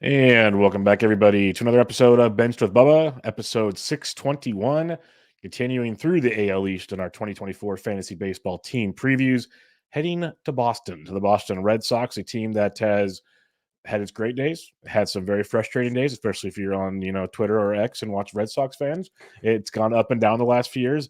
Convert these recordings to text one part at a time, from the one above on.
And welcome back, everybody, to another episode of Benched with Bubba, episode 621, continuing through the AL East in our 2024 fantasy baseball team previews, heading to Boston, to the Boston Red Sox, a team that has had its great days, had some very frustrating days, especially if you're on, Twitter or X and watch Red Sox fans. It's gone up and down the last few years.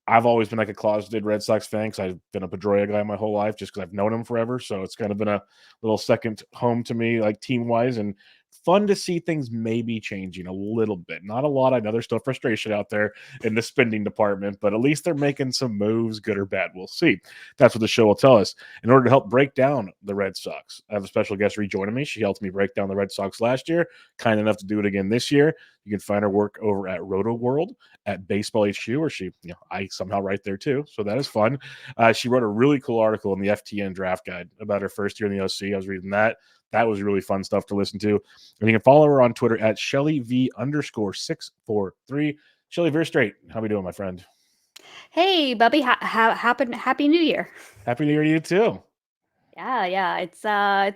I've always been like a closeted Red Sox fan because I've been a Pedroia guy my whole life just because I've known him forever. So it's kind of been a little second home to me, like team wise, and fun to see things maybe changing a little bit. Not a lot. I know there's still frustration out there in the spending department, but at least they're making some moves, good or bad. We'll see. That's what the show will tell us. In order to help break down the Red Sox, I have a special guest rejoining me. She helped me break down the Red Sox last year, kind enough to do it again this year. You can find her work over at Roto World at Baseball HQ, where I somehow write there too. So that is fun. She wrote a really cool article in the FTN draft guide about her first year in the OC. I was reading that. That was really fun stuff to listen to. And you can follow her on Twitter at ShellyV_643. Shelly Verougstrate, how we doing, my friend? Hey, Bubby, happy New Year. Happy New Year to you too. Yeah. It's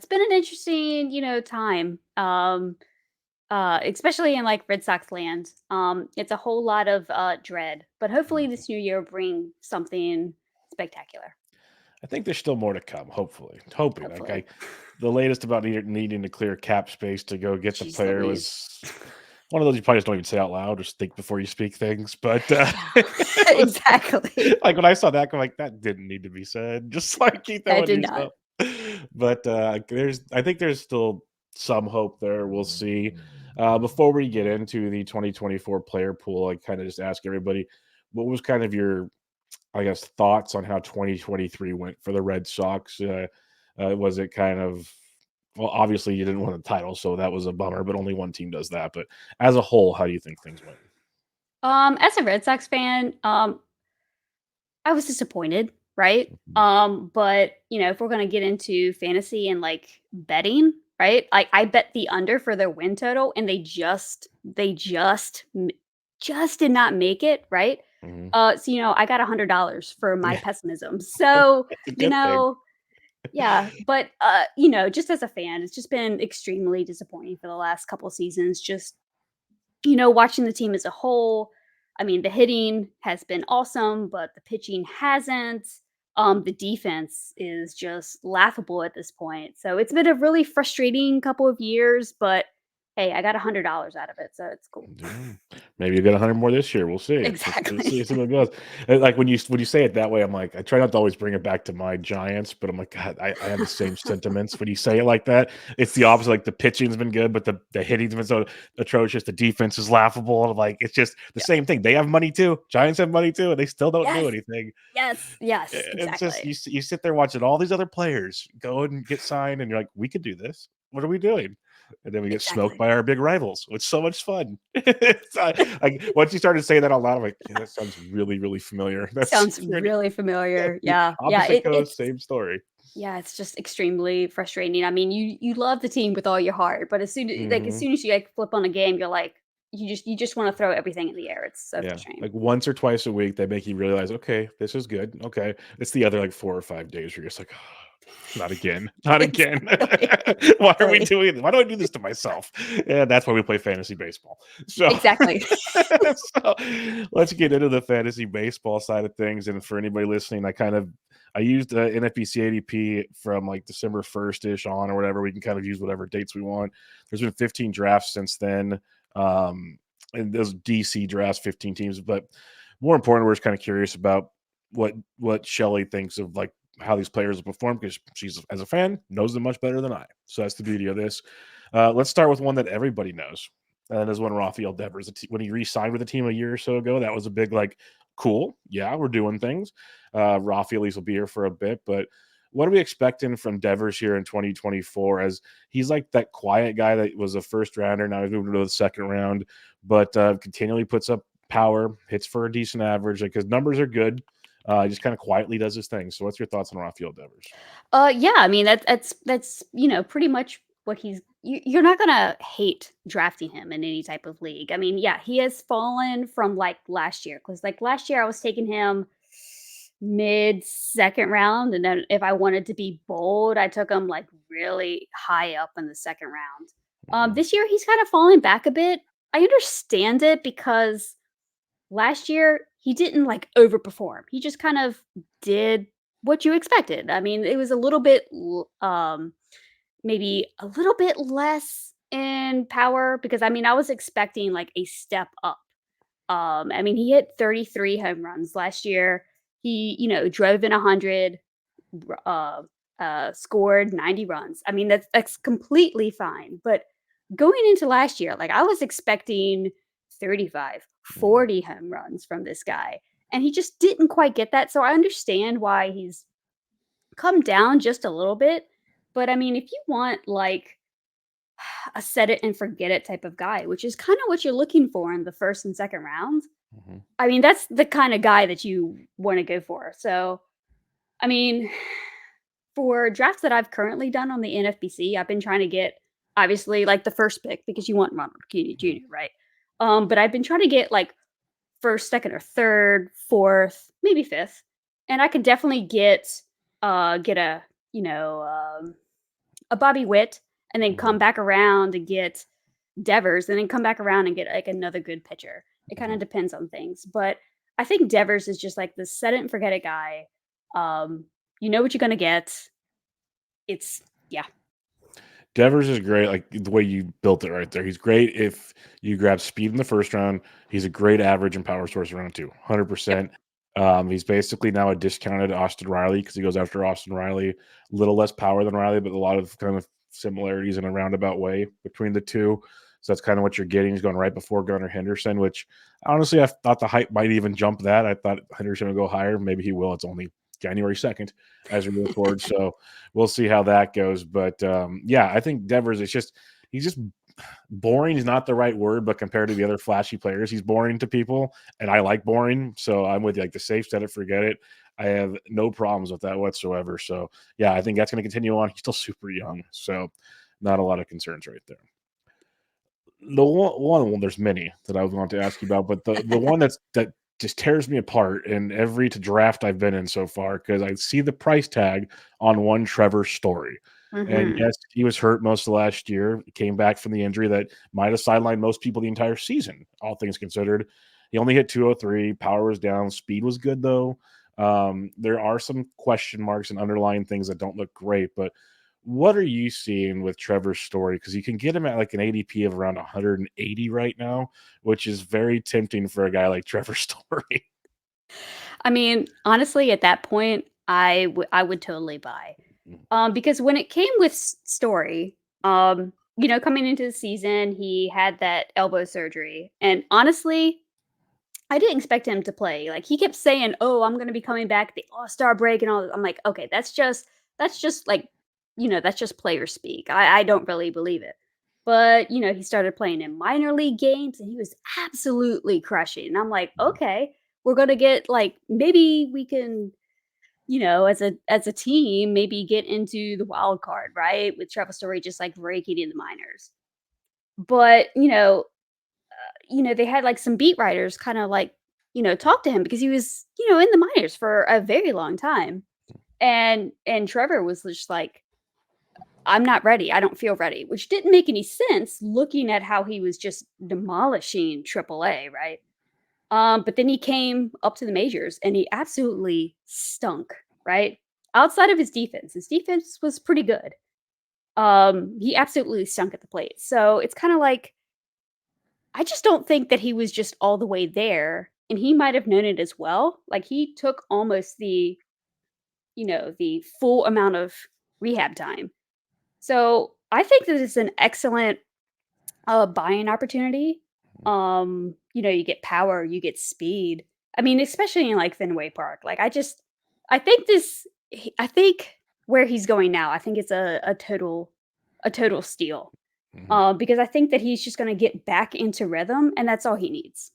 been an interesting, time. Especially in like Red Sox land. It's a whole lot of dread, but hopefully this new year will bring something spectacular. I think there's still more to come. Hoping. Hopefully. The latest about needing to clear cap space to go get the Jeez player Louise. was one of those you probably just don't even say out loud. Just think before you speak things. But Yeah, exactly. like when I saw that, I'm like, that didn't need to be said. Just like keep that I one to did not. yourself. But I think there's still some hope there. We'll see. Before we get into the 2024 player pool, I kind of just ask everybody, what was kind of your, I guess, thoughts on how 2023 went for the Red Sox? Was it kind of, well, obviously you didn't win the title, so that was a bummer, but only one team does that. But as a whole, how do you think things went? As a Red Sox fan, I was disappointed, right? But if we're gonna get into fantasy and like betting, right? I bet the under for their win total, and they just did not make it, right? Mhm. So I got $100 for my pessimism. So That's a you good thing. know, yeah, but just as a fan, it's just been extremely disappointing for the last couple seasons. Just watching the team as a whole, I mean, the hitting has been awesome, but the pitching hasn't. The defense is just laughable at this point. So it's been a really frustrating couple of years, but hey, I got $100 out of it, so it's cool. Yeah. Maybe you get 100 more this year. We'll see. Exactly. See how it goes. Like when you say it that way, I'm like, I try not to always bring it back to my Giants, but I'm like, God, I have the same sentiments when you say it like that. It's the opposite. Like the pitching's been good, but the hitting's been so atrocious. The defense is laughable. Like it's just the Yeah. same thing. They have money too. Giants have money too, and they still don't do Yes. anything. Yes, It's just exactly. you sit there watching all these other players go and get signed, and you're like, we could do this. What are we doing? And then we get smoked Exactly. by our big rivals. It's so much fun. Like once you started saying that out loud, I'm like, yeah, that sounds really, really familiar. That's Sounds really yeah, familiar. Yeah. Yeah, opposite coast, it's same story. yeah, it's just extremely frustrating. I mean, you love the team with all your heart, but as Hmm. soon as you like flip on a game, you're like you just want to throw everything in the air. It's so Yeah, frustrating. like once or twice a week, they make you realize, okay, this is good. Okay, it's the other like 4 or 5 days where you're just like, not again, not again. Exactly. Why are we Exactly. doing this? Why do I do this to myself? And that's why we play fantasy baseball. So, Exactly. so let's get into the fantasy baseball side of things. And for anybody listening, I used NFBC ADP from like December 1st ish on or whatever. We can kind of use whatever dates we want. There's been 15 drafts since then. Um, and those DC drafts, 15 teams. But more important, we're just kind of curious about what Shelly thinks of like how these players have performed because she's as a fan knows them much better than I. So that's the beauty of this. Let's start with one that everybody knows. And that is when Rafael Devers, when he re-signed with the team a year or so ago, that was a big like, cool, yeah, we're doing things. Rafael will be here for a bit, but what are we expecting from Devers here in 2024? As he's like that quiet guy that was a first rounder, now he's moving to the second round, but continually puts up power, hits for a decent average. Like his numbers are good. He just kind of quietly does his thing. So, what's your thoughts on Rafael Devers? Yeah, I mean that's pretty much what you're not gonna hate drafting him in any type of league. I mean, yeah, he has fallen from like last year because like last year I was taking him mid second round, and then if I wanted to be bold, I took him like really high up in the second round. This year he's kind of falling back a bit. I understand it because last year he didn't like overperform. He just kind of did what you expected. I mean, it was a little bit maybe a little bit less in power because I mean, I was expecting like a step up. I mean, he hit 33 home runs last year. He, drove in 100, scored 90 runs. I mean, that's completely fine. But going into last year, like I was expecting 35, Mhm. 40 home runs from this guy. And he just didn't quite get that. So I understand why he's come down just a little bit. But I mean, if you want like a set it and forget it type of guy, which is kind of what you're looking for in the first and second round, Mhm. I mean, that's the kind of guy that you want to go for. So, I mean, for drafts that I've currently done on the NFBC, I've been trying to get obviously like the first pick because you want Ronald Acuna Mhm. Jr., right? But I've been trying to get like first, second, or third, fourth, maybe fifth, and I could definitely get a you know a Bobby Witt, and then come Mhm. back around and get Devers, and then come back around and get like another good pitcher. It kind Mhm. of depends on things, but I think Devers is just like the set it and forget it guy. You know what you're gonna get. It's yeah, Devers is great, like, the way you built it right there. He's great if you grab speed in the first round. He's a great average and power source around 2, yep, 100%. He's basically now a discounted Austin Riley because he goes after Austin Riley. Little less power than Riley, but a lot of kind of similarities in a roundabout way between the 2. So that's kinda what you're getting. He's going right before Gunnar Henderson, which honestly, I thought the hype might even jump that. I thought Henderson would go higher. Maybe he will. It's only January 2nd as we record, so we'll see how that goes. But yeah, I think Devers is just he's just boring is not the right word, but compared to the other flashy players, he's boring to people, and I like boring. So I'm with you. Like the safe set it, forget it. I have no problems with that whatsoever. So yeah, I think that's going to continue on. He's still super young, so not a lot of concerns right there. The well, there's many that I was going to ask you about, but the one that just tears me apart in every draft I've been in so far because I see the price tag on one Trevor Story. And hmm yes, he was hurt most of last year. Came back from the injury that might have sidelined most people the entire season, all things considered. He only hit 203. Power was down. Speed was good though. There are some question marks and underlying things that don't look great, but what are you seeing with Trevor's Story? Because you can get him at like an ADP of around 180 right now, which is very tempting for a guy like Trevor Story. I mean, honestly, at that point, I would totally buy. Because when it came with Story, coming into the season, he had that elbow surgery, and honestly, I didn't expect him to play. Like he kept saying, "Oh, I'm going to be coming back at the All-Star break," and all. I'm like, okay, that's just like, that's just player speak. I don't really believe it. But he started playing in minor league games, and he was absolutely crushing. And I'm like, Mhm. okay, we're gonna get like maybe we can, as a team, maybe get into the wild card, right? With Trevor Story just like raking in the minors. But they had like some beat writers kind of like, talk to him because he was, in the minors for a very long time. And Trevor was just like, I'm not ready. I don't feel ready, which didn't make any sense looking at how he was just demolishing AAA, right? But then he came up to the majors and he absolutely stunk, right? Outside of his defense was pretty good. He absolutely stunk at the plate. So it's kind of like I just don't think that he was just all the way there, and he might have known it as well. Like he took almost the full amount of rehab time. So I think that it's an excellent buying opportunity. You get power, you get speed. I mean, especially in like Fenway Park. Like I think I think where he's going now, I think it's a total steal. Mhm. Because I think that he's just gonna get back into rhythm, and that's all he needs.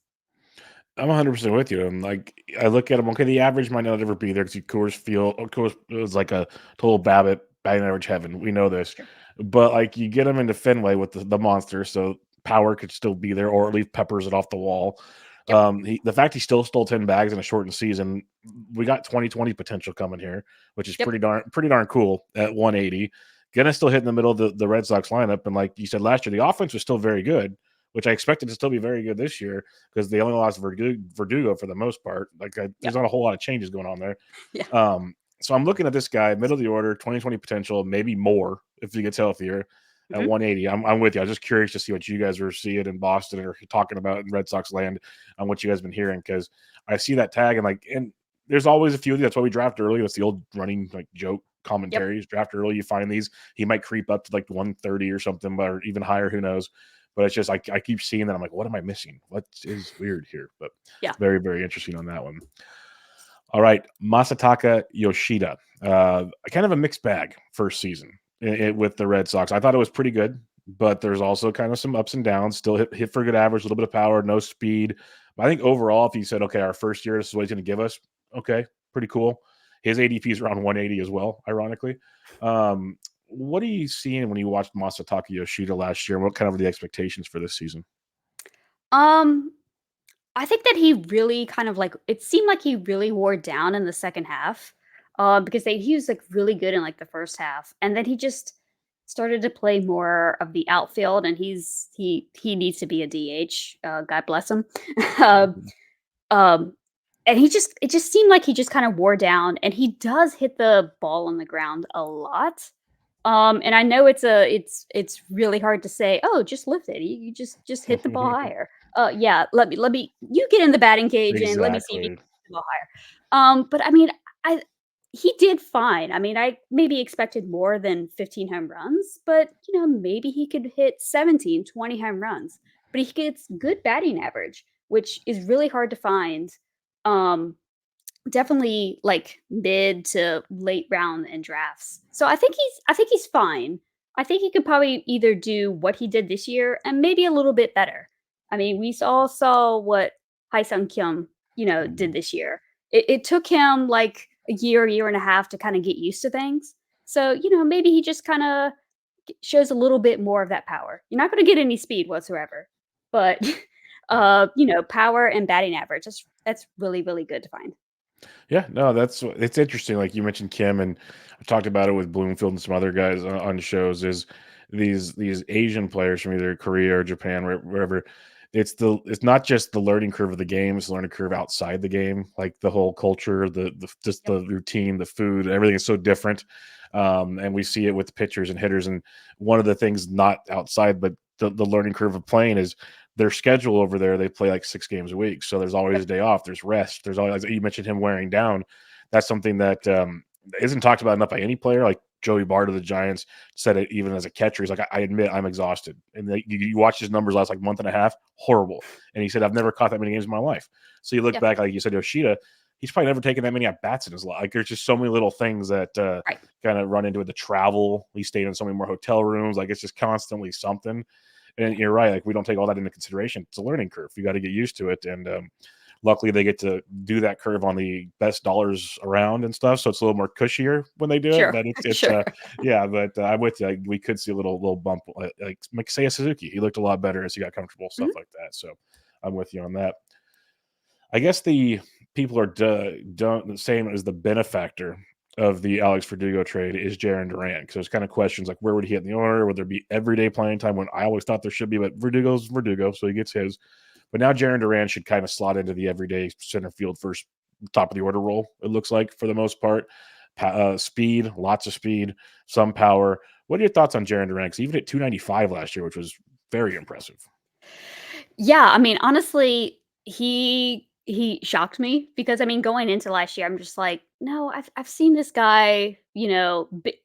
I'm 100% with you. I'm like, I look at him. Okay, the average might not ever be there because Coors Field, of course, it was like a total Babbitt batting average heaven. We know this, Sure. but like you get him into Fenway with the monster, so power could still be there, or at least peppers it off the wall. Yep. The fact he still stole 10 bags in a shortened season, we got 2020 potential coming here, which is Yep. pretty darn cool at 180. gonna still hit in the middle of the Red Sox lineup. And like you said last year, the offense was still very good, which I expected to still be very good this year because they only lost Verdugo for the most part. Like Yep. there's not a whole lot of changes going on there. Yeah. So I'm looking at this guy, middle of the order, 2020 potential, maybe more if he gets healthier at Mhm. 180. I'm with you. I was just curious to see what you guys were seeing in Boston or talking about in Red Sox land on what you guys been hearing because I see that tag and there's always a few. That's why we draft early. That's the old running like joke Yep. commentaries. Draft early, you find these. He might creep up to like 130 or something, or even higher. Who knows? But it's just I keep seeing that. I'm like, what am I missing? What is weird here? But Yeah. very, very interesting on that one. All right, Masataka Yoshida. Kind of a mixed bag first season with the Red Sox. I thought it was pretty good, but there's also kind of some ups and downs. Still hit for a good average, a little bit of power, no speed. But I think overall, if you said, okay, our first year, this is what he's going to give us, okay, pretty cool. His ADP is around 180 as well, ironically. What are you seeing when you watched Masataka Yoshida last year? What kind of are the expectations for this season? Um, I think that he really kind of like it seemed like he really wore down in the second half. Because he was like really good in like the first half. And then he just started to play more of the outfield and he needs to be a DH. God bless him. um, Mhm. um and it just seemed like he just kind of wore down and he does hit the ball on the ground a lot. And I know it's really hard to say, "Oh, just lift it. You just hit the ball higher." Yeah, let me you get in the batting cage and let me see if you Exactly. can hit the ball higher. But I mean, I he did fine. I mean, I maybe expected more than 15 home runs, but maybe he could hit 17, 20 home runs. But he gets good batting average, which is really hard to find. Um, Definitely, like, mid to late round in drafts. So I think he's fine. I think he could probably either do what he did this year and maybe a little bit better. I mean, we all saw what Hae-sung Kim, did Mhm. this year. It took him, like, a year and a half to kinda get used to things. So, maybe he just kinda shows a little bit more of that power. You're not gonna get any speed whatsoever, but, power and batting average, that's really, really good to find. Yeah, no, it's interesting. Like you mentioned Kim, and I've talked about it with Bloomfield and some other guys on shows. Is these Asian players from either Korea or Japan, wherever. It's not just the learning curve of the game; it's the learning curve outside the game. Like the whole culture, the just Yep. the routine, the food, everything is so different. And we see it with pitchers and hitters. And one of the things not outside, but the learning curve of playing is their schedule over there. They play like 6 games a week, so there's always Yep. a day off. There's rest. There's always you mentioned him wearing down. That's something that isn't talked about enough by any player. Like Joey Bart of the Giants said it even as a catcher. He's like, I admit I'm exhausted. And you watch his numbers last like month and a half, horrible. And he said, I've never caught that many games in my life. So you look Yeah. back, like you said, Yoshida, he's probably never taken that many at bats in his life. Like there's just so many little things that Right. kind of run into it. The travel, he stayed in so many more hotel rooms. Like it's just constantly something. And you're right. Like we don't take all that into consideration. It's a learning curve. You got to get used to it. And luckily, they get to do that curve on the best dollars around and stuff. So it's a little more cushier when they do it. Sure. But it's Sure. yeah. But I'm with you. Like, we could see a little bump, like Seiya Suzuki. He looked a lot better as he got comfortable, stuff Mhm. like that. So I'm with you on that. I guess the people are don't saying as the benefactor of the Alex Verdugo trade is Jarren Duran because there's kind of questions like where would he hit in the order? Would there be everyday playing time when I always thought there should be, but Verdugo's Verdugo, so he gets his. But now Jarren Duran should kind of slot into the everyday center field first top of the order role. It looks like for the most part, speed, lots of speed, some power. What are your thoughts on Jarren Duran? Because he even hit 295 last year, which was very impressive. Yeah, I mean, honestly, he shocked me because I mean, going into last year, I'm just like, no, I've seen this guy,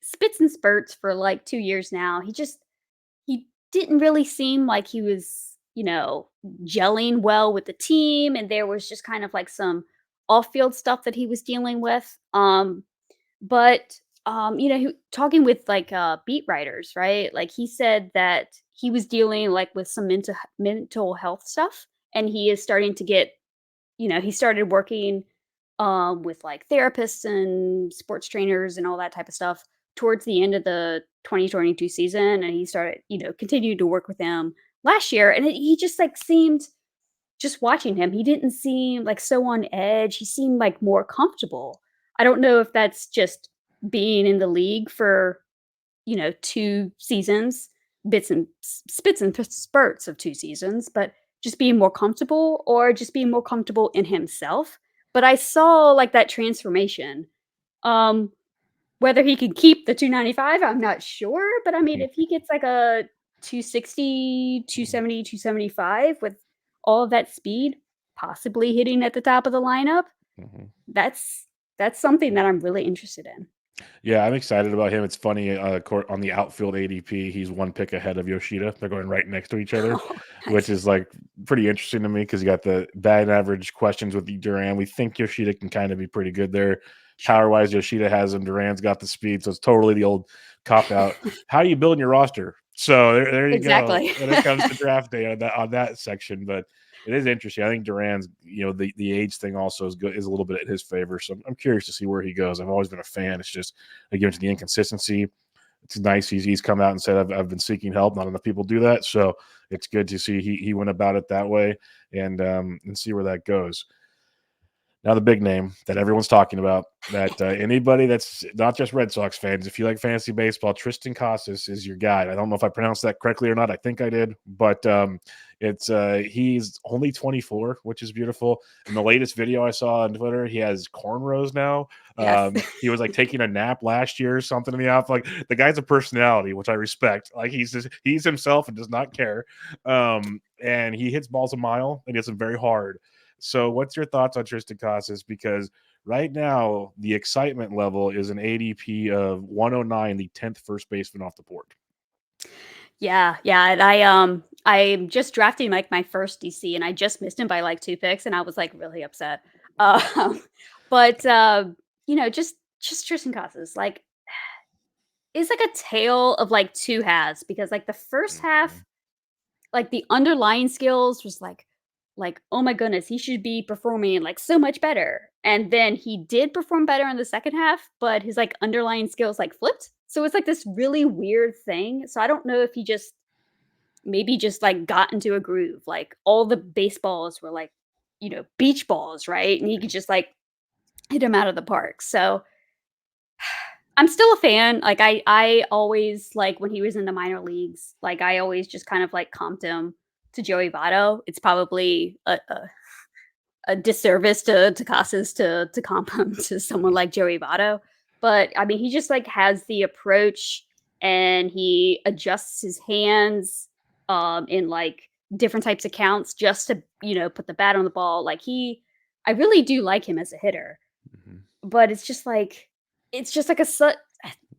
spits and spurts for like 2 years now. He didn't really seem like he was, gelling well with the team, and there was just kind of like some off-field stuff that he was dealing with. But, talking with, like, beat writers, right? Like, he said that he was dealing, like, with some mental health stuff, and he is starting to get he started working, with, like, therapists and sports trainers and all that type of stuff towards the end of the 2022 season, and he started, continued to work with them last year, and he just, like, seemed just watching him, he didn't seem, like, so on edge, he seemed, like, more comfortable. I don't know if that's just being in the league for, 2 seasons, bits and spits and spurts of 2 seasons, but just being more comfortable or just being more comfortable in himself. But I saw like that transformation. Um, Whether he can keep the 295, I'm not sure, but I mean, if he gets like a 260, 270, 275 with all of that speed, possibly hitting at the top of the lineup, Mhm. that's that's something that I'm really interested in. Yeah, I'm excited about him. It's funny, on the outfield ADP, he's one pick ahead of Yoshida. They're going right next to each other, Oh, which nice. is like pretty interesting to me because you got the batting average questions with Duran. We think Yoshida can kind of be pretty good there. Sure. Power wise, Yoshida has him. Duran's got the speed, so it's totally the old cop out. How are you building your roster? So there you go Exactly. when it comes to draft day on that section. But it is interesting. I think Duran's, the age thing also is a little bit in his favor. So I'm curious to see where he goes. I've always been a fan. It's just again to the inconsistency. It's nice he's come out and said I've been seeking help. Not enough people do that, so it's good to see he went about it that way and see where that goes. Now the big name that everyone's talking about, that anybody that's not just Red Sox fans, if you like fantasy baseball, Triston Casas is your guy. I don't know if I pronounced that correctly or not. I think I did, but it's he's only 24, which is beautiful. In the latest video I saw on Twitter, he has cornrows now. Yes. He was like taking a nap last year or something in the off. Like the guy's a personality, which I respect. Like he's himself and does not care. And he hits balls a mile and hits them very hard. So, what's your thoughts on Triston Casas? Because right now, the excitement level is an ADP of 109, the 10th first baseman off the board. Yeah, yeah, and I'm just drafting, like, my first DC, and I just missed him by, like, 2 picks, and I was, like, really upset. Um, but, just Tristan Casas, like, it's like a tale of, like, 2 halves because, like, the first half, Mhm. like, the underlying skills was like, "Oh my goodness, he should be performing, like, so much better." And then he did perform better in the second half, but his, like, underlying skills, like, flipped. So it's, like, this really weird thing. So I don't know if he just maybe just, like, got into a groove, like, all the baseballs were, like, beach balls, right? And he could just, like, hit hit 'em out of the park. So I'm still a fan. Like I always like when he was in the minor leagues, like I always just kind of like comped him to Joey Votto. It's probably a disservice to Casas to comp him to someone Mhm. like Joey Votto. But I mean, he just like has the approach and he adjusts his hands in like different types of counts just to, put the bat on the ball. I really do like him as a hitter, Mhm. but it's just like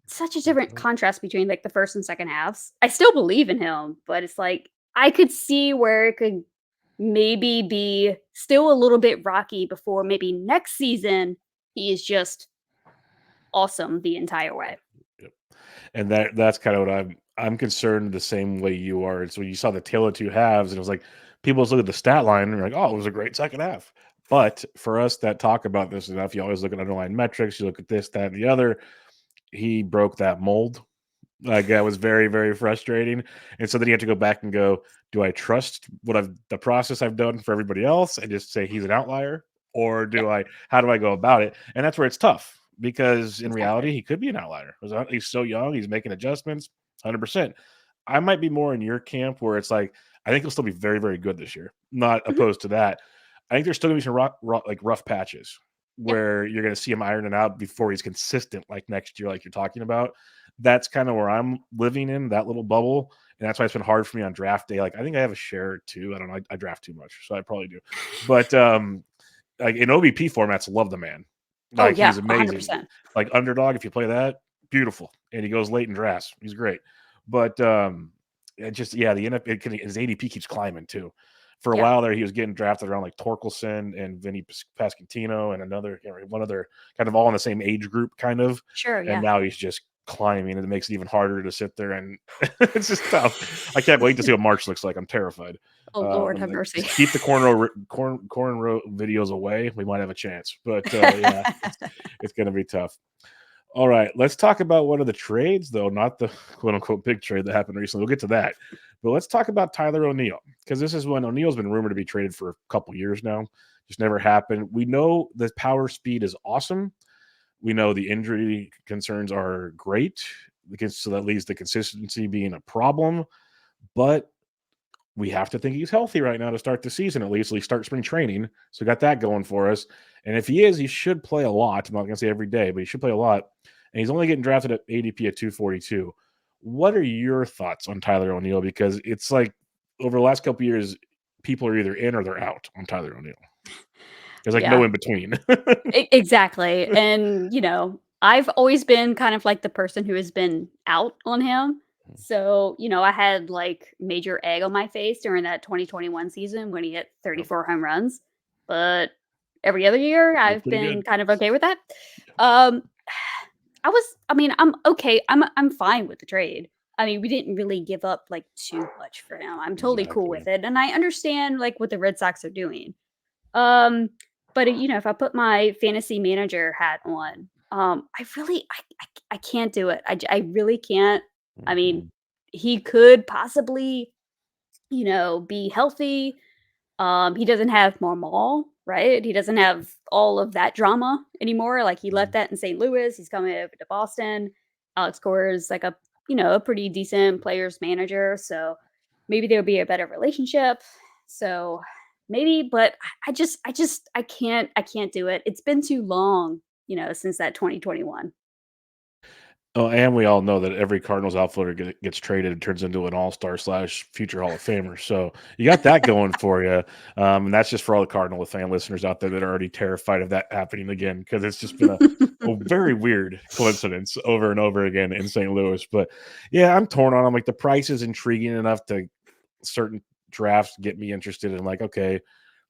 such a different Mhm. contrast between like the first and second halves. I still believe in him, but it's like I could see where it could maybe be still a little bit rocky before maybe next season he is just awesome the entire way. Yep. And that's kind of what I'm concerned the same way you are. And so you saw the tail of two halves, and it was like people just look at the stat line and you're like, oh, it was a great second half. But for us that talk about this enough, you always look at underlying metrics, you look at this, that, and the other. He broke that mold. Like, that was very, very frustrating, and so then you have to go back and go, "Do I trust the process I've done for everybody else and just say he's an outlier, or Yeah, how do I go about it?" And that's where it's tough because in reality, exactly. he could be an outlier. He's so young, he's making adjustments, 100%. I might be more in your camp where it's like, I think he'll still be very, very good this year, not Mhm. opposed to that. I think there's still gonna be some rough patches Yeah. where you're gonna see him ironing out before he's consistent like next year, like you're talking about. That's kind of where I'm living in that little bubble, and that's why it's been hard for me on draft day. Like I think I have a share too. I don't know. I draft too much, so I probably do. But like in OBP formats, love the man. Oh Like yeah, he's amazing. 100%. Like underdog, if you play that, beautiful, and he goes late in drafts. He's great. But it just the his ADP keeps climbing too. For a Yeah. while there, he was getting drafted around like Torkelson and Vinny Pasquantino and one other kind of all in the same age group, kind of. Sure, And yeah. now he's just climbing, and it makes it even harder to sit there, and it's just tough. I can't wait to see what March looks like. I'm terrified. Oh Lord, I'm have like, mercy. just keep the cornrow videos away. We might have a chance, but yeah, it's going to be tough. All right, let's talk about one of the trades, though, not the quote unquote big trade that happened recently. We'll get to that. But let's talk about Tyler O'Neill, because this is when O'Neill's been rumored to be traded for a couple years now. Just never happened. We know the power speed is awesome. We know the injury concerns are great. so that leads to consistency being a problem. But we have to think he's healthy right now to start the season, at least start spring training. So we got that going for us. And if he is, he should play a lot. I'm not going to say every day, but he should play a lot. And he's only getting drafted at ADP at 242. What are your thoughts on Tyler O'Neill? Because it's like over the last couple of years, people are either in or they're out on Tyler O'Neill. There's like no Yeah, in between. exactly. And, I've always been kind of like the person who has been out on him. So, I had like major egg on my face during that 2021 season when he hit Yep, 34 home runs. But every other year, look I've pretty been good. kind of okay with that. Um, I'm okay. I'm fine with the trade. I mean, we didn't really give up like too much for him. I'm totally cool Exactly. with it. And I understand like what the Red Sox are doing. Um, but if I put my fantasy manager hat on, I really, I can't do it. I really can't. I mean, Mhm. he could possibly, be healthy. He doesn't have Marmal, right? He doesn't have all of that drama anymore. Like he left Mhm. that in St. Louis. He's coming over to Boston. Alex Cora is like a pretty decent players manager. So maybe there would be a better relationship. So maybe, but I can't do it. It's been too long, since that 2021. Oh, and we all know that every Cardinals outfielder gets traded and turns into an all-star slash future Hall of Famer. So you got that going for you. And that's just for all the Cardinal fan listeners out there that are already terrified of that happening again, because it's just been a very weird coincidence over and over again in St. Louis. But yeah, I'm torn on them. Like the price is intriguing enough to certain drafts get me interested in like, okay,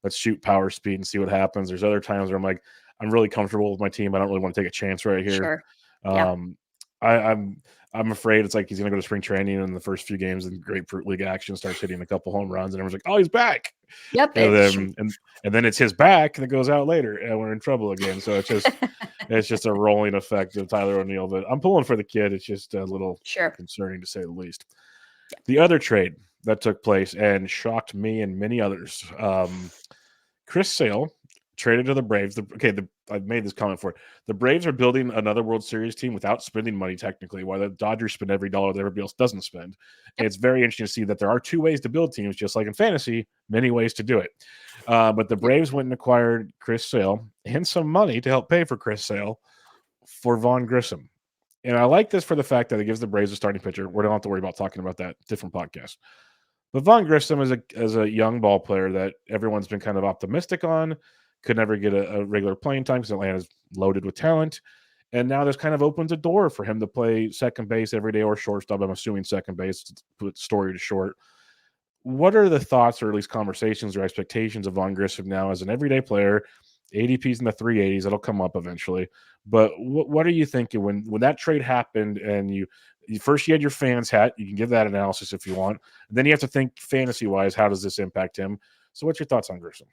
let's shoot power speed and see what happens. There's other times where I'm like, I'm really comfortable with my team. I don't really want to take a chance right here. Sure. Yeah. Um, I'm afraid it's like he's gonna go to spring training in the first few games and Grapefruit League action starts hitting a couple home runs and everyone's like, oh, he's back. Yep. And then and then it's his back that goes out later and we're in trouble again. So it's just a rolling effect of Tyler O'Neill. But I'm pulling for the kid. It's just a little Sure. concerning to say the least. The other trade that took place and shocked me and many others. Chris Sale traded to the Braves. I've made this comment before. The Braves are building another World Series team without spending money, technically, while the Dodgers spend every dollar that everybody else doesn't spend. And Yep. it's very interesting to see that there are two ways to build teams, just like in fantasy, many ways to do it. But the Yep. Braves went and acquired Chris Sale and some money to help pay for Chris Sale for Vaughn Grissom. And I like this for the fact that it gives the Braves a starting pitcher. We don't have to worry about talking about that. Different podcast. But Vaughn Grissom is a young ball player that everyone's been kind of optimistic on. Could never get a regular playing time because Atlanta's loaded with talent. And now this kind of opens a door for him to play second base every day or shortstop. I'm assuming second base to put Story to short. What are the thoughts or at least conversations or expectations of Vaughn Grissom now as an everyday player? ADP's in the 380s. That'll come up eventually. But what are you thinking when that trade happened and you first you had your fans hat? You can give that analysis if you want. And then you have to think fantasy wise, how does this impact him? So what's your thoughts on Grissom?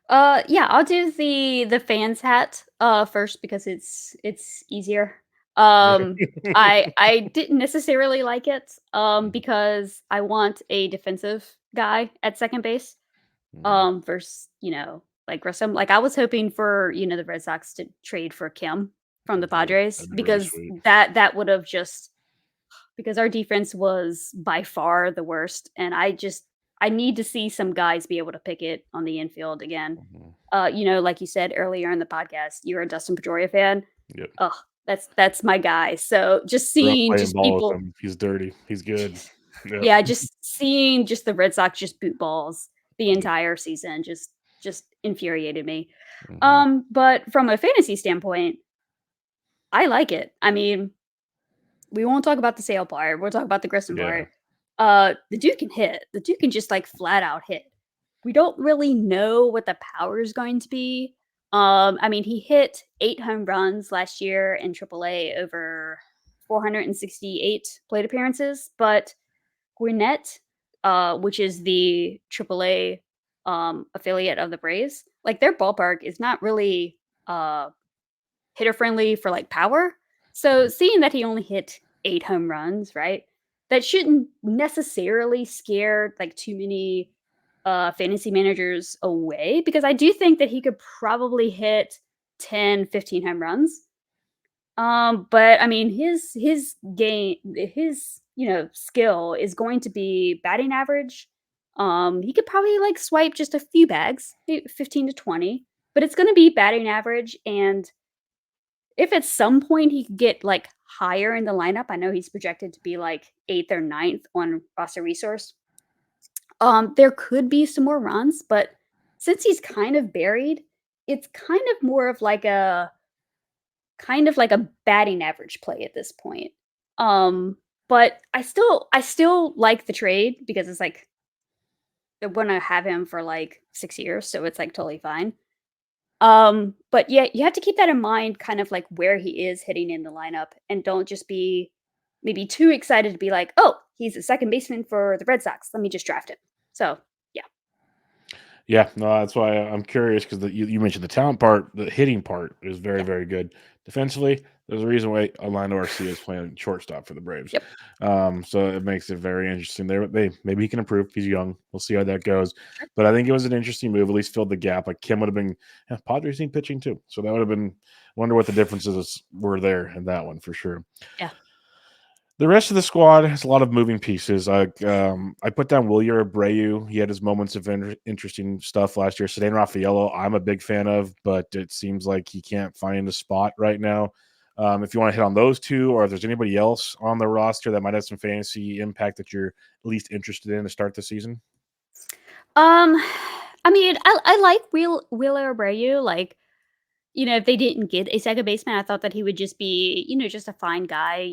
Yeah, I'll do the fans hat first because it's easier. Yeah. I didn't necessarily like it Mhm, because I want a defensive guy at second base mhm. versus, like Grissom. Like I was hoping for, the Red Sox to trade for Kim from the Padres That'd be really because sweet. that would have just because our defense was by far the worst, and I need to see some guys be able to pick it on the infield again. Mhm. Like you said earlier in the podcast, you're a Dustin Pedroia fan. Yep. Oh, that's my guy. So just Grew up seeing playing just ball with people, him. He's dirty. He's good. Yep. yeah, just seeing just the Red Sox just boot balls the Yep. entire season just infuriated me. Mhm. But from a fantasy standpoint, I like it. I mean, we won't talk about the sale part. We'll talk about the Grissom Yeah. part. The dude can hit. The dude can just like flat out hit. We don't really know what the power is going to be. I mean, he hit 8 home runs last year in AAA over 468 plate appearances, but Gwinnett, which is the AAA affiliate of the Braves, like their ballpark is not really hitter friendly for like power. So Mhm. seeing that he only hit 8 home runs, right? That shouldn't necessarily scare like too many fantasy managers away because I do think that he could probably hit 10, 15 home runs. But I mean, his game, his skill is going to be batting average. He could probably like swipe just a few bags, 15 to 20, but it's going to be batting average. And if at some point he could get like higher in the lineup, I know he's projected to be like eighth or ninth on roster resource. There could be some more runs, but since he's kind of buried, it's kind of like a batting average play at this point. Um, but I still like the trade because it's like I want to have him for like 6 years, so it's like totally fine. But yeah, you have to keep that in mind, kind of like where he is hitting in the lineup, and don't just be maybe too excited to be like, oh, he's a second baseman for the Red Sox. Let me just draft him. So yeah, Yeah, no, that's why I'm curious because you mentioned the talent part, the hitting part is very, yeah, very good. Defensively, there's a reason why Orlando Arcia is playing shortstop for the Braves. yep, So it makes it very interesting. There, maybe he can improve. He's young. We'll see how that goes. sure, But I think it was an interesting move. At least filled the gap. Like Kim would have been. Yeah, Padres team pitching too, so that would have been. Wonder what the differences were there in that one for sure. yeah. The rest of the squad has a lot of moving pieces. I put down Wilyer Abreu. He had his moments of interesting stuff last year. Sedan Raffaello, I'm a big fan of, but it seems like he can't find a spot right now. If you want to hit on those two, or if there's anybody else on the roster that might have some fantasy impact that you're least interested in to start the season. Um, I mean, I like Wheeler Abreu. Like, if they didn't get a second baseman, I thought that he would just be, just a fine guy,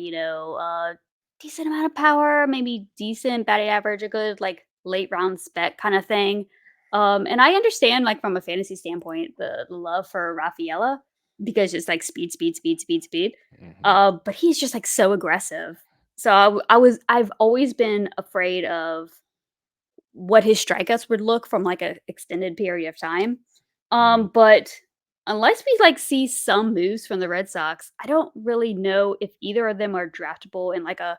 decent amount of power, maybe decent batting average, a good like late round spec kind of thing. And I understand like from a fantasy standpoint, the love for Rafaela because it's like speed, speed, speed, speed, speed. Mhm. But he's just like so aggressive. So I've always been afraid of what his strikeouts would look from like a extended period of time. Mhm. But unless we like see some moves from the Red Sox, I don't really know if either of them are draftable in like a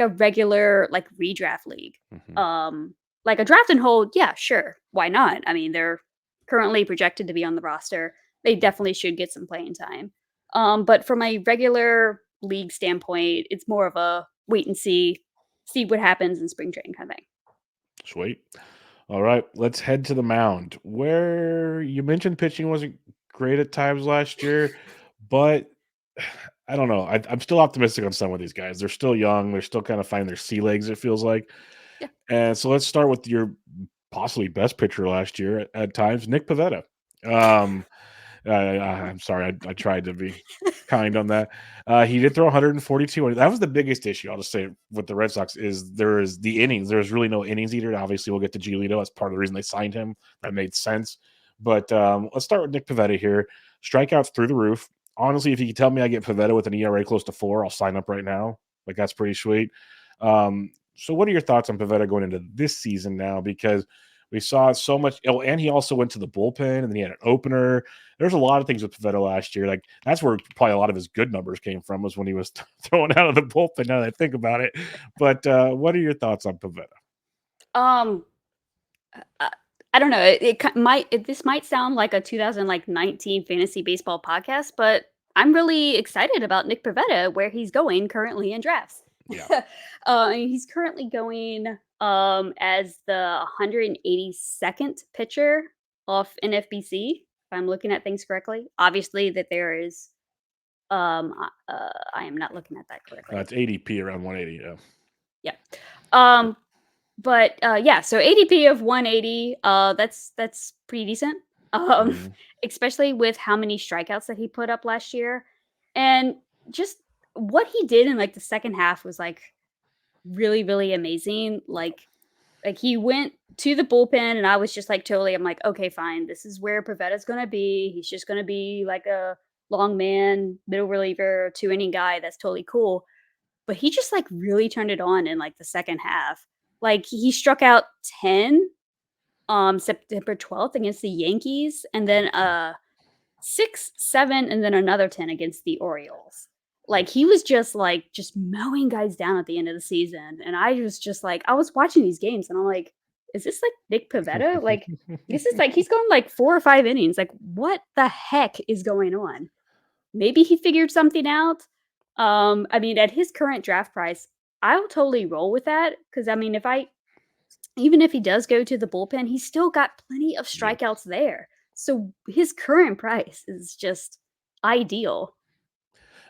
regular like redraft league. Mhm. Um, like a draft and hold, yeah, sure, why not? I mean, they're currently projected to be on the roster. They definitely should get some playing time. But from a regular league standpoint, it's more of a wait and see what happens in spring training kind of thing. Sweet. All right, let's head to the mound. Where you mentioned pitching wasn't great at times last year, but I don't know. I'm still optimistic on some of these guys. They're still young. They're still kind of finding their sea legs. It feels like. Yeah. And so let's start with your possibly best pitcher last year at times, Nick Pivetta. Um, I'm sorry, I tried to be kind on that. He did throw 142, and that was the biggest issue. I'll just say with the Red Sox is there is the innings. There's really no innings eater. Obviously, we'll get to Giolito. That's part of the reason they signed him. That made sense. But let's start with Nick Pivetta here. Strikeouts through the roof. Honestly, if you can tell me I get Pivetta with an ERA close to 4, I'll sign up right now. Like that's pretty sweet. So, what are your thoughts on Pivetta going into this season now? Because we saw so much. Oh, and he also went to the bullpen, and then he had an opener. There's a lot of things with Pivetta last year. Like that's where probably a lot of his good numbers came from was when he was throwing out of the bullpen. Now that I think about it, but what are your thoughts on Pivetta? Um, uh, I don't know. This might sound like a 2019 fantasy baseball podcast, but I'm really excited about Nick Pivetta where he's going currently in drafts. Yeah. He's currently going as the 182nd pitcher off NFBC. If I'm looking at things correctly, obviously that there is. I am not looking at that correctly. It's ADP around 180. Yeah. Yeah. Um, But, yeah, so ADP of 180, that's pretty decent, um, Mhm. especially with how many strikeouts that he put up last year, and just what he did in, like, the second half was, like, really, really amazing, like, he went to the bullpen, and I was just, like, totally I'm like, "Okay, fine, this is where Pavetta's gonna be, he's just gonna be, like, a long man, middle reliever, two-inning guy, that's totally cool." But he just, like, really turned it on in, like, the second half. Like, he struck out 10, September 12th against the Yankees, and then, 6, 7, and then another 10 against the Orioles. Like, he was just, like, just mowing guys down at the end of the season, and I was just, like I was watching these games, and I'm like, "Is this, like, Nick Pivetta?" Like, this is, like he's going, like, 4 or 5 innings, like, what the heck is going on? maybe he figured something out. I mean, at his current draft price, I'll totally roll with that because I mean, if I even if he does go to the bullpen, he's still got plenty of Yeah. strikeouts there. So his current price is just ideal.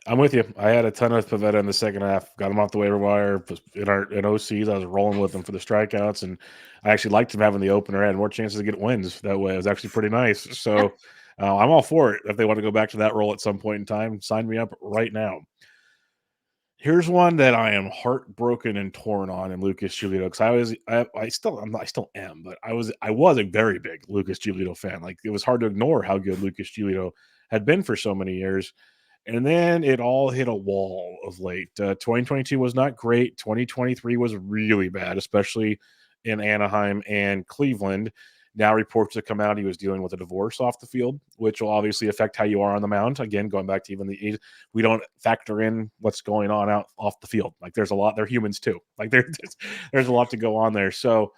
I'm with you. I had a ton of Pavetta in the second half. Got him off the waiver wire in OCs. I was rolling with him for the strikeouts, and I actually liked him having the opener. I had more chances to get wins that way. It was actually pretty nice. So I'm all for it. If they want to go back to that role at some point in time, sign me up right now. Here's one that I am heartbroken and torn on in Lucas Giolito because I still am, but I was a very big Lucas Giolito fan. Like it was hard to ignore how good Lucas Giolito had been for so many years. And then it all hit a wall of late. 2022 was not great. 2023 was really bad, especially in Anaheim and Cleveland. Now reports have come out he was dealing with a divorce off the field, which will obviously affect how you are on the mound. Again, going back to even we don't factor in what's going on out off the field. Like there's a lot. They're humans too. Like there's a lot to go on there. So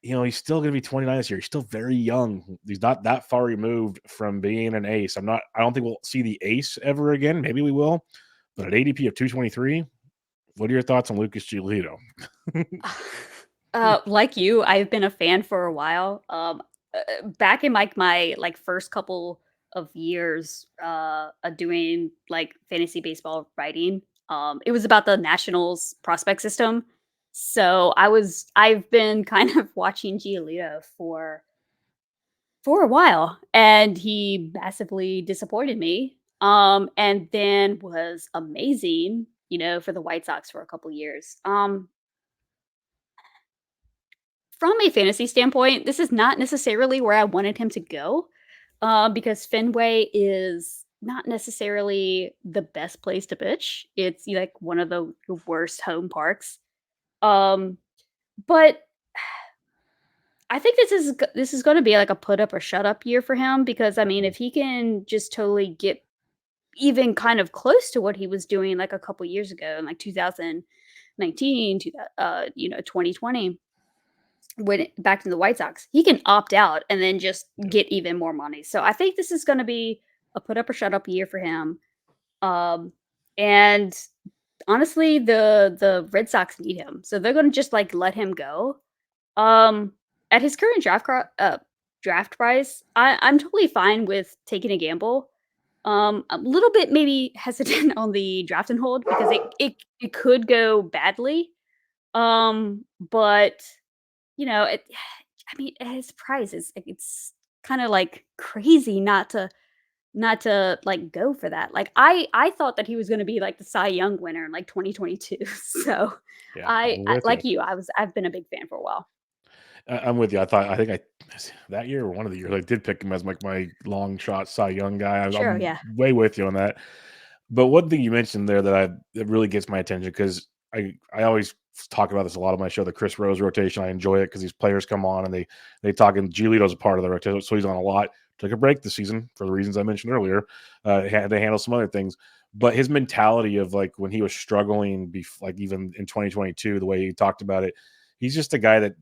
he's still going to be 29 this year. He's still very young. He's not that far removed from being an ace. I don't think we'll see the ace ever again. Maybe we will. But at ADP of 223, what are your thoughts on Lucas Giolito? Like you, I've been a fan for a while. Back in like my first couple of years doing like fantasy baseball writing, it was about the Nationals prospect system. So I've been kind of watching Giolito for a while, and he massively disappointed me. And then was amazing, for the White Sox for a couple years. From a fantasy standpoint, this is not necessarily where I wanted him to go, because Fenway is not necessarily the best place to pitch. It's like one of the worst home parks. Um, but I think this is going to be like a put up or shut up year for him because I mean, if he can just totally get even kind of close to what he was doing like a couple years ago in like 2019 to 2020 when back to the White Sox, he can opt out and then just get even more money. So I think this is going to be a put up or shut up year for him. Um, and honestly, the Red Sox need him, so they're going to just like let him go. Um, at his current draft price, I'm totally fine with taking a gamble. A little bit maybe hesitant on the draft and hold because it could go badly. But it I mean, his price is it's kinda, like, crazy not to, like, go for that. Like, I thought that he was gonna be, like, the Cy Young winner in, like, 2022. So, Yeah, I I'm with you. like you, I've been a big fan for a while. I'm with you. I think that year or one of the years I did pick him as like my long shot Cy Young guy. Sure, I'm yeah. way with you on that. But one thing you mentioned there that really gets my attention because I always talk about this a lot on my show, the Chris Rose rotation. I enjoy it because these players come on and they talk, and Giolito's a part of the rotation, so he's on a lot. Took a break this season for the reasons I mentioned earlier. Had to handle some other things, but his mentality of like when he was struggling, like even in 2022, the way he talked about it, he's just a guy that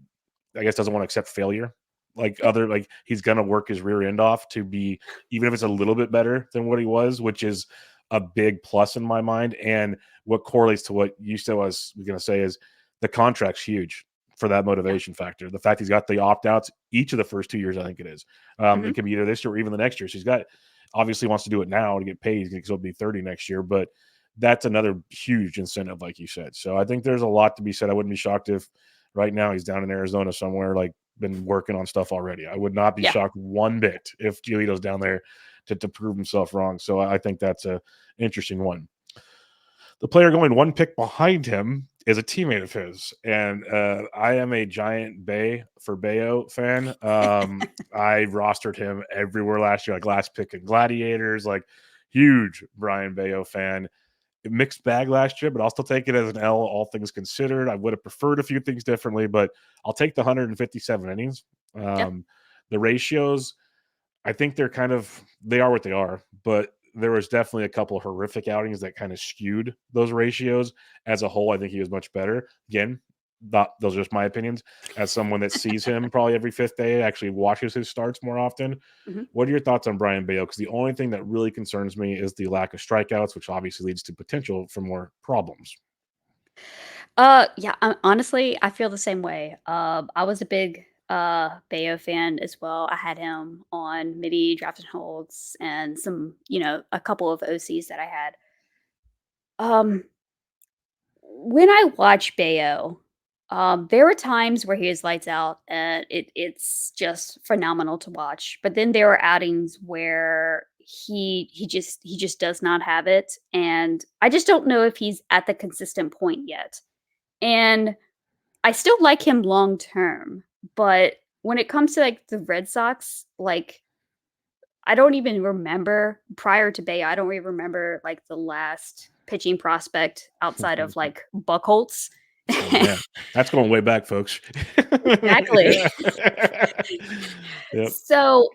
I guess doesn't want to accept failure. Yep. Like he's gonna work his rear end off to be even if it's a little bit better than what he was, which is a big plus in my mind. And what correlates to what you still was gonna say is the contract's huge for that Yeah. motivation factor. The fact he's got the opt outs each of the first 2 years, I think it is. It Mhm. can be either this year or even the next year. So he's got obviously wants to do it now to get paid because he'll be 30 next year, but that's another huge incentive, like you said. So I think there's a lot to be said. I wouldn't be shocked if right now he's down in Arizona somewhere, like been working on stuff already. I would not be Yeah. shocked one bit if Giolito's down there to prove himself wrong. So I think that's a interesting one. The player going one pick behind him is a teammate of his, and I am a giant Bay for Bayo fan. I rostered him everywhere last year, like last pick in Gladiators, like huge Brian Bayo fan. Mixed bag last year, but I'll still take it as an L, all things considered. I would have preferred a few things differently, but I'll take the 157 innings. Yep. The ratios, I think they are what they are, but there was definitely a couple of horrific outings that kind of skewed those ratios. As a whole, I think he was much better. Again, those are just my opinions. As someone that sees him probably every fifth day, actually watches his starts more often. Mhm. What are your thoughts on Brian Bayo? Because the only thing that really concerns me is the lack of strikeouts, which obviously leads to potential for more problems. Yeah, honestly, I feel the same way. I was a big Bayo fan as well. I had him on many draft and holds and some, a couple of OCs that I had. Um, when I watch Bayo, there were times where he is lights out and it's just phenomenal to watch. But then there are outings where he just does not have it. And I just don't know if he's at the consistent point yet. And I still like him long term, but when it comes to, like, the Red Sox, like, I don't even remember prior to Bay, I don't even remember, like, the last pitching prospect outside of, like, Buckholz. Oh man, that's going way back, folks. Exactly. Yeah. Yep. So,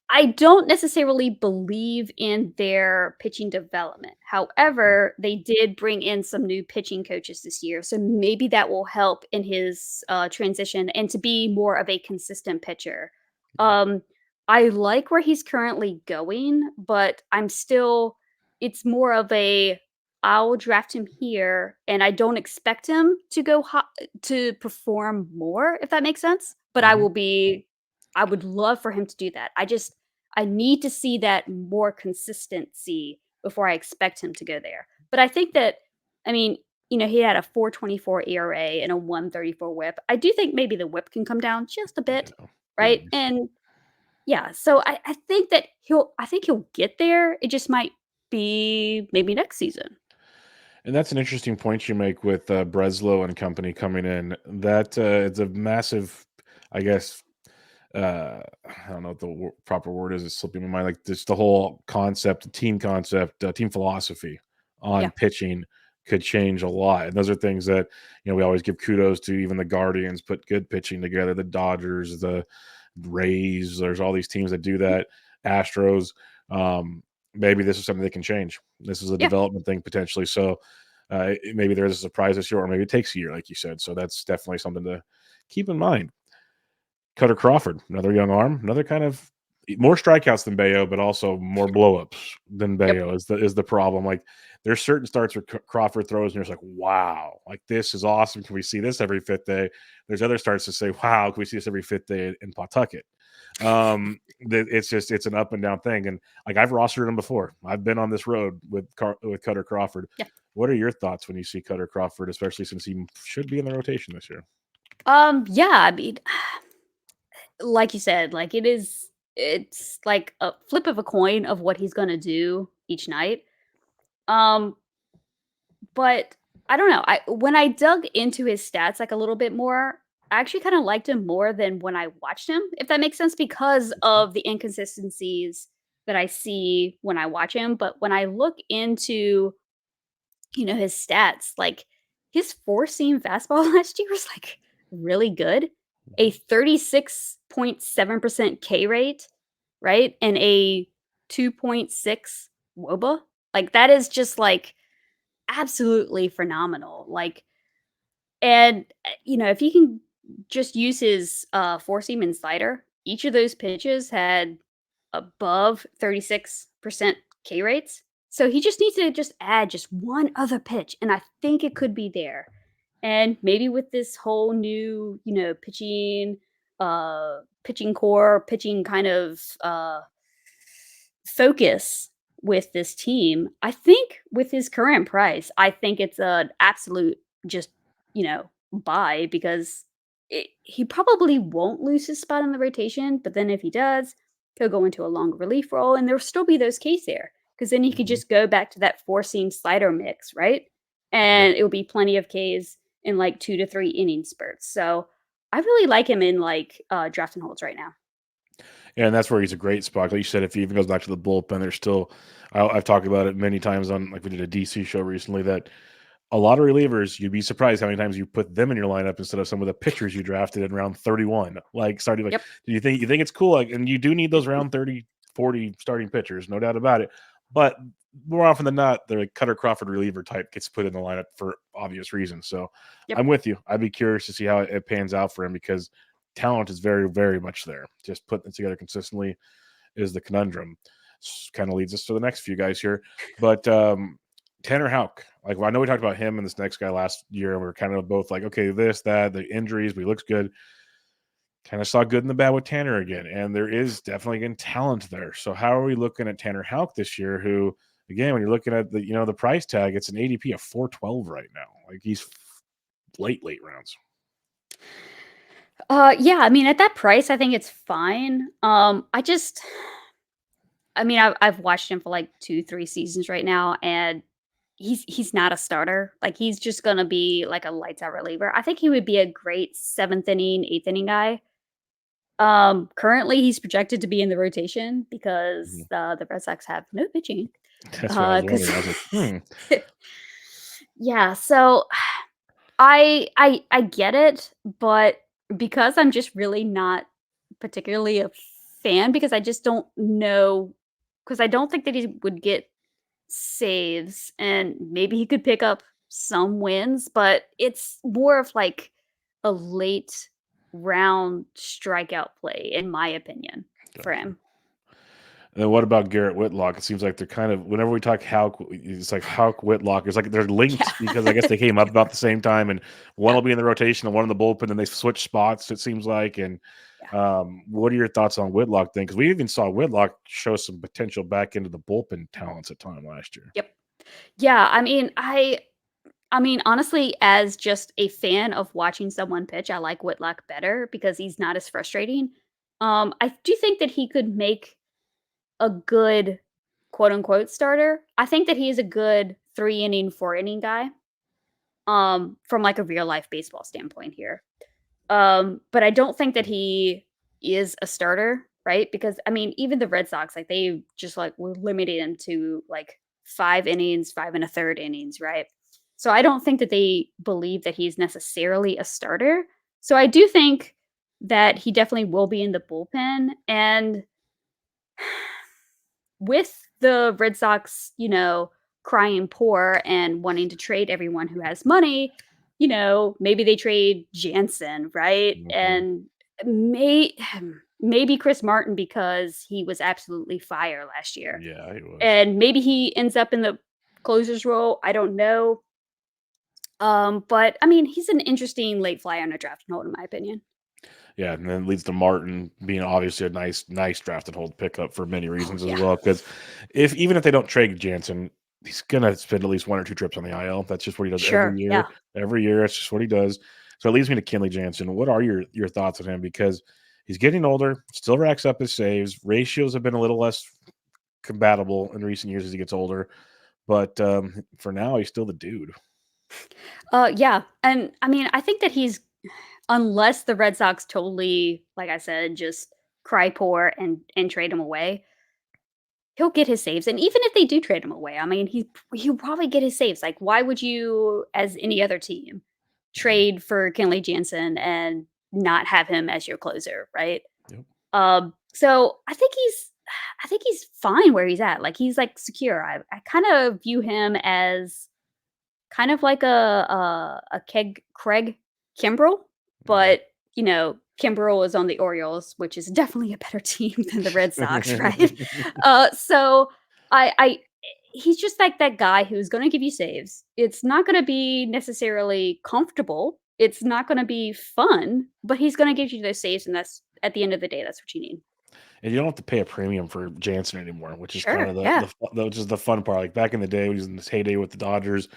I don't necessarily believe in their pitching development. However, they did bring in some new pitching coaches this year, so maybe that will help in his, transition and to be more of a consistent pitcher. Um, I like where he's currently going, but I'm still it's more of a, "I'll draft him here," and I don't expect him to to perform more, if that makes sense, but Mhm. I would love for him to do that. I need to see that more consistency before I expect him to go there. But I think that I mean, he had a 4.24 ERA and a 1.34 WHIP. I do think maybe the WHIP can come down just a bit, Yeah. right? Please. And yeah, so I think that he'll get there. It just might be maybe next season. And that's an interesting point you make with Breslow and company coming in. That it's a massive, I guess. I don't know what the proper word is. It's slipping my mind. Like this, the whole concept, the team concept, team philosophy on Yeah. pitching could change a lot. And those are things that we always give kudos to. Even the Guardians put good pitching together. The Dodgers, the Rays. There's all these teams that do that. Astros. Maybe this is something they can change. This is a Yeah. development thing potentially. So maybe there's a surprise this year, or maybe it takes a year, like you said. So that's definitely something to keep in mind. Cutter Crawford, another young arm, another kind of more strikeouts than Bayo, but also more blowups than Yep. Bayo is the problem. Like there's certain starts where Crawford throws, and you're just like, wow, like this is awesome. Can we see this every fifth day? There's other starts to say, wow, can we see this every fifth day in Pawtucket? It's an up and down thing, and like I've rostered him before. I've been on this road with Cutter Crawford. Yeah. What are your thoughts when you see Cutter Crawford, especially since he should be in the rotation this year? Yeah, I mean, like you said, like it's like a flip of a coin of what he's gonna do each night. Um, but I don't know. I When I dug into his stats like a little bit more, I actually kind of liked him more than when I watched him, if that makes sense, because of the inconsistencies that I see when I watch him. But when I look into, his stats, like his four seam fastball last year was like really good. A 36.7% K rate, right? And a 2.6 WOBA. Like that is just like absolutely phenomenal. Like, and if you can just use his four seam and slider, each of those pitches had above 36% K rates. So he just needs to just add just one other pitch, and I think it could be there. And maybe with this whole new, pitching core, pitching kind of focus with this team, I think with his current price, I think it's an absolute just, buy because he probably won't lose his spot in the rotation. But then if he does, he'll go into a longer relief role and there'll still be those Ks there because then he could Mhm. just go back to that four seam slider mix, right? Yep. And it will be plenty of Ks in like 2 to 3 inning spurts. So I really like him in like draft and holds right now. And that's where he's a great spot. Like you said, if he even goes back to the bullpen, there's still. I've talked about it many times on like we did a DC show recently that a lot of relievers, you'd be surprised how many times you put them in your lineup instead of some of the pitchers you drafted in round 31. Like starting like, Yep. do you think it's cool? Like, and you do need those round 30, 40 starting pitchers, no doubt about it. But more often than not, the Cutter Crawford reliever type gets put in the lineup for obvious reasons. So Yep. I'm with you. I'd be curious to see how it pans out for him because talent is very, very much there. Just putting it together consistently is the conundrum. Kind of leads us to the next few guys here. But Tanner Houck, like I know we talked about him and this next guy last year, and we were kind of both like, okay, this, that, the injuries, but he looks good. Kind of saw good and the bad with Tanner again, and there is definitely again talent there. So how are we looking at Tanner Houck this year? Who, again, when you're looking at the price tag, it's an ADP of 412 right now. Like he's late rounds. Yeah, I mean, at that price, I think it's fine. I've watched him for like 2, 3 seasons right now, and he's not a starter. Like he's just gonna be like a lights out reliever. I think he would be a great 7th inning, 8th inning guy. Currently he's projected to be in the rotation because Mhm. the Red Sox have no pitching. That's what I was Because wondering. I was like, hmm. yeah, so I get it, but because I'm just really not particularly a fan because I just don't know because I don't think that he would get saves and maybe he could pick up some wins, but it's more of like a late round strikeout play, in my opinion, for Gotcha. him. And then what about Garrett Whitlock? It seems like they're kind of whenever we talk Houck, it's like Houck Whitlock. It's like they're linked Yeah. because I guess they came up about the same time, and one Yeah. will be in the rotation and one in the bullpen, and they switch spots. It seems like. And Yeah. what are your thoughts on Whitlock then? Because we even saw Whitlock show some potential back into the bullpen talents at time last year. Yep. Yeah, I mean, honestly, as just a fan of watching someone pitch, I like Whitlock better because he's not as frustrating. I do think that he could make a good quote unquote starter. I think that he's a good 3 inning, 4 inning guy. From like a real life baseball standpoint here. But I don't think that he is a starter, right? Because I mean, even the Red Sox, like they just like were limited him to like 5 innings, 5 1/3 innings, right? So I don't think that they believe that he's necessarily a starter. So I do think that he definitely will be in the bullpen. And with the Red Sox, crying poor and wanting to trade everyone who has money, maybe they trade Jansen, right? Mhm. And may maybe Chris Martin because he was absolutely fire last year. Yeah, he was. And maybe he ends up in the closer's role. I don't know. But I mean, he's an interesting late flyer on a draft hold, in my opinion. Yeah, and then leads to Martin being obviously a nice draft and hold pickup for many Oh reasons as yeah, well. Because even if they don't trade Jansen, he's gonna spend at least 1 or 2 trips on the IL. That's just what he does every sure, year. yeah. Every year, that's just what he does. So it leads me to Kenley Jansen. What are your thoughts on him? Because he's getting older, still racks up his saves. Ratios have been a little less compatible in recent years as he gets older, but for now, he's still the dude. Yeah, and I mean, I think that he's unless the Red Sox totally, like I said, just cry poor and trade him away, he'll get his saves. And even if they do trade him away, I mean, he'll probably get his saves. Like, why would you, as any other team, Mhm. trade for Kenley Jansen and not have him as your closer, right? Yep. So I think he's fine where he's at. Like he's like secure. I kind of view him as kind of like a Craig Kimbrell, Okay. but, Kimbrell is on the Orioles, which is definitely a better team than the Red Sox, right? So I he's just like that guy who's gonna give you saves. It's not gonna be necessarily comfortable. It's not gonna be fun, but he's gonna give you those saves, and that's at the end of the day, that's what you need. And you don't have to pay a premium for Jansen anymore, which is kind Sure, of yeah. which is the fun part. Like back in the day, when he was in his heyday with the Dodgers,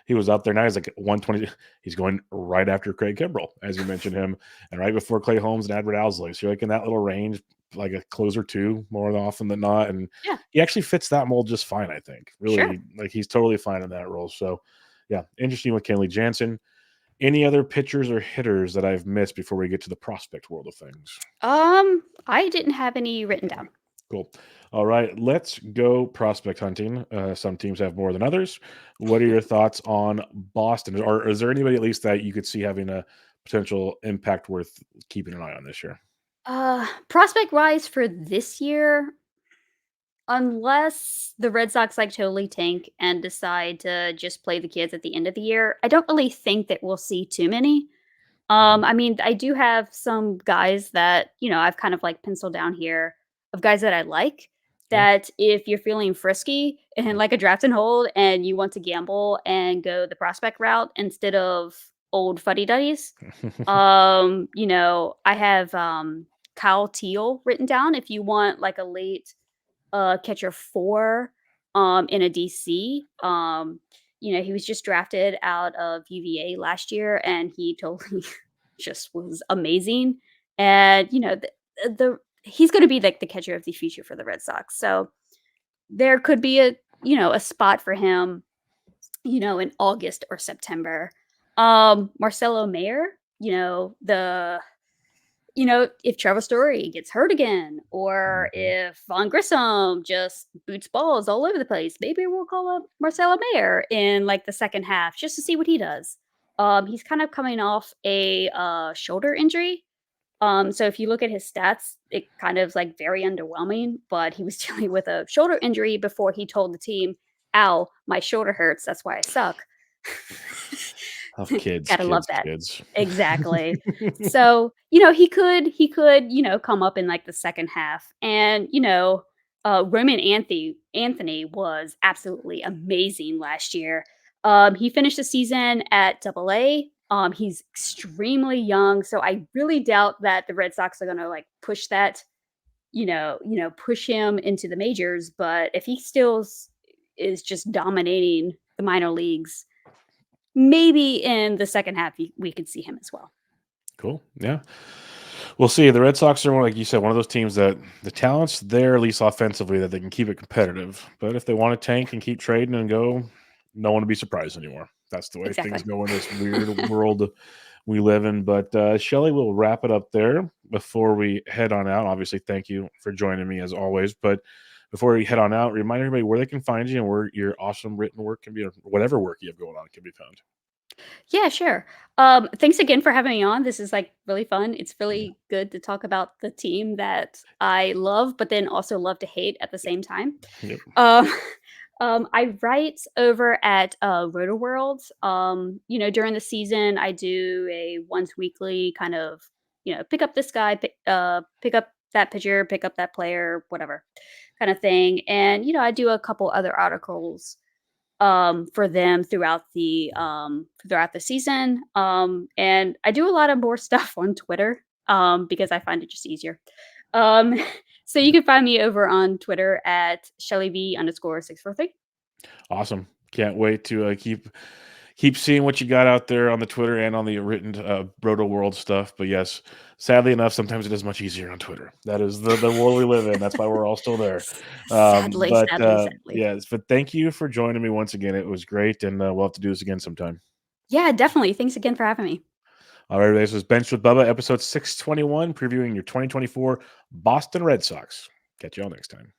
he was up there. Now he's like at 120. He's going right after Craig Kimbrell, as you mentioned him, and right before Clay Holmes and Adbert Alzolay. So you're like in that little range, like a closer two more often than not. And Yeah, he actually fits that mold just fine. I think sure. really like he's totally fine in that role. So yeah, interesting with Kenley Jansen. Any other pitchers or hitters that I've missed before we get to the prospect world of things? I didn't have any written down. Cool. All right, let's go prospect hunting. Some teams have more than others. What are your thoughts on Boston? Or is there anybody at least that you could see having a potential impact worth keeping an eye on this year? Prospect wise for this year, Unless the Red Sox, like, totally tank and decide to just play the kids at the end of the year, I don't really think that we'll see too many. Mhm. I mean, I do have some guys that, I've kind of, like, penciled down here of guys that I like, Yeah. that if you're feeling frisky and like a draft and hold and you want to gamble and go the prospect route instead of old fuddy-duddies, I have, Kyle Teal written down if you want, like, a late catcher 4, in a DC. He was just drafted out of UVA last year, and he totally just was amazing. And the he's going to be like the catcher of the future for the Red Sox. So there could be a spot for him, in August or September. Marcelo Mayer, if Trevor Story gets hurt again, or Mhm. if Von Grissom just boots balls all over the place, maybe we'll call up Marcelo Mayer in like the second half just to see what he does. He's kind of coming off a shoulder injury. So if you look at his stats, it kind of is like very underwhelming, but he was dealing with a shoulder injury before he told the team, "Ow, my shoulder hurts. That's why I suck." Oh, kids, Gotta love kids, that. kids. Exactly. So, he could, come up in, like, the second half, and, Roman Anthony was absolutely amazing last year. He finished the season at AA. He's extremely young, so I really doubt that the Red Sox are gonna, like, push that, push him into the majors, but if he still is just dominating the minor leagues, maybe in the second half, we could see him as well. Cool. Yeah. We'll see. The Red Sox are, like you said, one of those teams that the talent's there, at least offensively, that they can keep it competitive. But if they want to tank and keep trading and go, no one to be surprised anymore. That's the way things Exactly. go in this weird world we live in. But Shelly, we'll wrap it up there before we head on out. Obviously, thank you for joining me as always. But before we head on out, remind everybody where they can find you and where your awesome written work can be, or whatever work you have going on can be found. Yeah, sure. Thanks again for having me on. This is like really fun. It's Yeah. really good to talk about the team that I love, but then also love to hate at the same time. Yep. Um, I write over at Roto World. During the season, I do a once weekly kind of, pick up this guy, pick up that pitcher, pick up that player, whatever kind of thing. And I do a couple other articles for them throughout the season. And I do a lot of more stuff on Twitter because I find it just easier. Um, so you can find me over on Twitter at ShellyV_643. Awesome. Can't wait to keep seeing what you got out there on the Twitter and on the written Roto World stuff. But yes, sadly enough, sometimes it is much easier on Twitter. That is the world we live in. That's why we're all still there. Sadly, But sadly, sadly. yes, but thank you for joining me once again. It was great, and we'll have to do this again sometime. Yeah, definitely. Thanks again for having me. All right, this was Benched with Bubba, episode 621, previewing your 2024 Boston Red Sox. Catch you all next time.